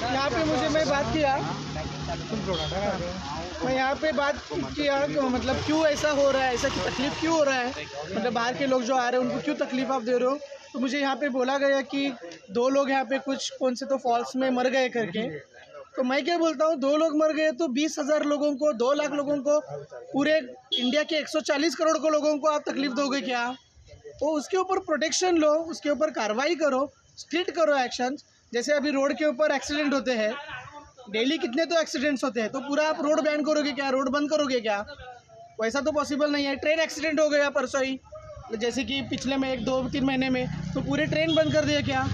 यहाँ पे मैं बात किया, मैं यहाँ पे बात किया कि मतलब क्यों ऐसा हो रहा है, ऐसा तकलीफ़ क्यों हो रहा है, मतलब बाहर के लोग जो आ रहे हैं उनको क्यों तकलीफ़ आप दे रहे हो। तो मुझे यहाँ पे बोला गया कि 2 लोग यहाँ पे कुछ कौन से तो फॉल्स में मर गए करके। तो मैं क्या बोलता हूँ, 2 लोग मर गए तो 20,000 लोगों को, 2 लाख लोगों को, पूरे इंडिया के 140 करोड़ को लोगों को आप तकलीफ़ दोगे क्या? तो उसके ऊपर प्रोटेक्शन लो, उसके ऊपर कार्रवाई करो, स्ट्रिक्ट करो एक्शन। जैसे अभी रोड के ऊपर एक्सीडेंट होते हैं, डेली कितने तो एक्सीडेंट्स होते हैं, तो पूरा आप रोड बैन करोगे क्या, रोड बंद करोगे क्या? वैसा तो पॉसिबल नहीं है। ट्रेन एक्सीडेंट हो गया परसों ही, जैसे कि पिछले में 1-2-3 महीने में, तो पूरे ट्रेन बंद कर दिया क्या?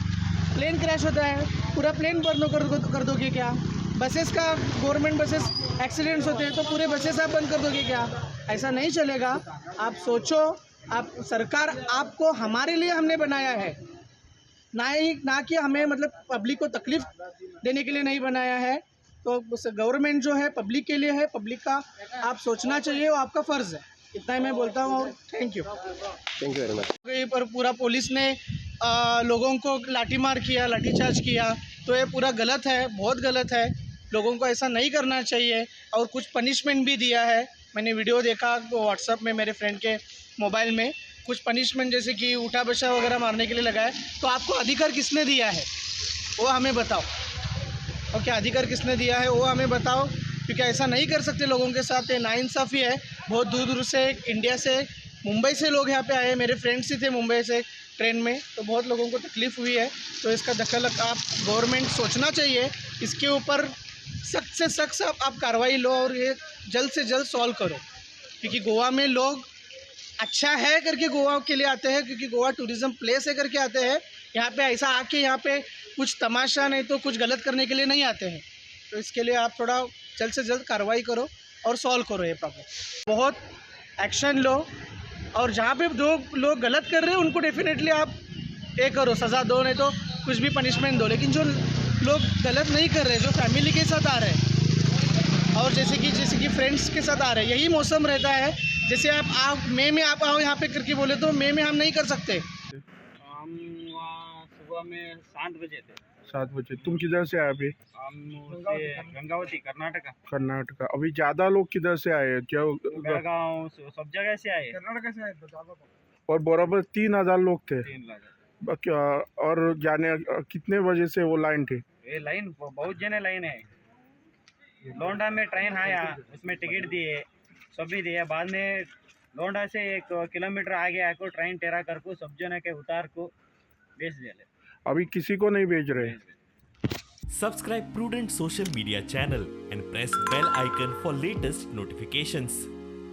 प्लेन क्रैश होता है, पूरा प्लेन बंद कर दोगे क्या? बसेस का, गवर्नमेंट बसेस एक्सीडेंट्स होते हैं तो पूरे बसेस आप बंद कर दोगे क्या? ऐसा नहीं चलेगा। आप सोचो, आप सरकार आपको हमारे लिए हमने बनाया है, ना कि हमें मतलब पब्लिक को तकलीफ़ देने के लिए नहीं बनाया है। तो गवर्नमेंट जो है पब्लिक के लिए है, पब्लिक का आप सोचना चाहिए, वो आपका फ़र्ज़ है। इतना ही मैं बोलता हूँ और थैंक यू वेरी मच। पर पूरा पुलिस ने लोगों को लाठीमार किया, लाठीचार्ज किया, तो ये पूरा गलत है, बहुत गलत है। लोगों को ऐसा नहीं करना चाहिए और कुछ पनिशमेंट भी दिया है। मैंने वीडियो देखा व्हाट्सएप में, मेरे फ्रेंड के मोबाइल में, कुछ पनिशमेंट जैसे कि उठा बचा वगैरह मारने के लिए लगा है। तो आपको अधिकार किसने दिया है वो हमें बताओ, और क्या अधिकार किसने दिया है वो हमें बताओ, क्योंकि ऐसा नहीं कर सकते लोगों के साथ। ये नाइंसाफ़ी है। बहुत दूर दूर से, इंडिया से, मुंबई से लोग यहाँ पे आए, मेरे फ्रेंड्स ही थे मुंबई से ट्रेन में, तो बहुत लोगों को तकलीफ़ हुई है। तो इसका दखल आप गवर्नमेंट सोचना चाहिए, इसके ऊपर सख्त से सख्त आप कार्रवाई लो और ये जल्द से जल्द सॉल्व करो। क्योंकि गोवा में लोग अच्छा है करके गोवा के लिए आते हैं, क्योंकि गोवा टूरिज़्म प्लेस है करके आते हैं। यहाँ पे ऐसा आके यहाँ पे कुछ तमाशा नहीं तो कुछ गलत करने के लिए नहीं आते हैं। तो इसके लिए आप थोड़ा जल्द से जल्द कार्रवाई करो और सॉल्व करो ये प्रॉब्लम। बहुत एक्शन लो, और जहाँ पे जो लोग गलत कर रहे हैं उनको डेफिनेटली आप ये करो, सज़ा दो, नहीं तो कुछ भी पनिशमेंट दो। लेकिन जो लोग गलत नहीं कर रहे, जो फैमिली के साथ आ रहे हैं और जैसे कि फ्रेंड्स के साथ आ रहे हैं, यही मौसम रहता है। जैसे आप मई में आप आओ यहाँ पे करके बोले तो मई में हम नहीं कर सकते। हम वहाँ सुबह में 7 बजे थे। 7 बजे। तुम किधर से आए अभी? हम से गंगावती, कर्नाटका। अभी ज़्यादा लोग किधर से आए हैं क्या? बेलगांव सब जगह से आए। कर्नाटक से आए तो और बराबर 3,000 लोग थे। 3 लाख। और जाने कितने बजे से वो लाइन थी? ये लाइन बहुत जने लाइन है। लोंडा में ट्रेन आया, उसमें टिकट दिए, सभी दिए। बाद में लोंडा से 1 किलोमीटर आगे आको ट्रेन टेरा कर को सब जने के उतार को भेज दिया। अभी किसी को नहीं भेज रहे। Subscribe Prudent social media channel and press bell icon for latest notifications.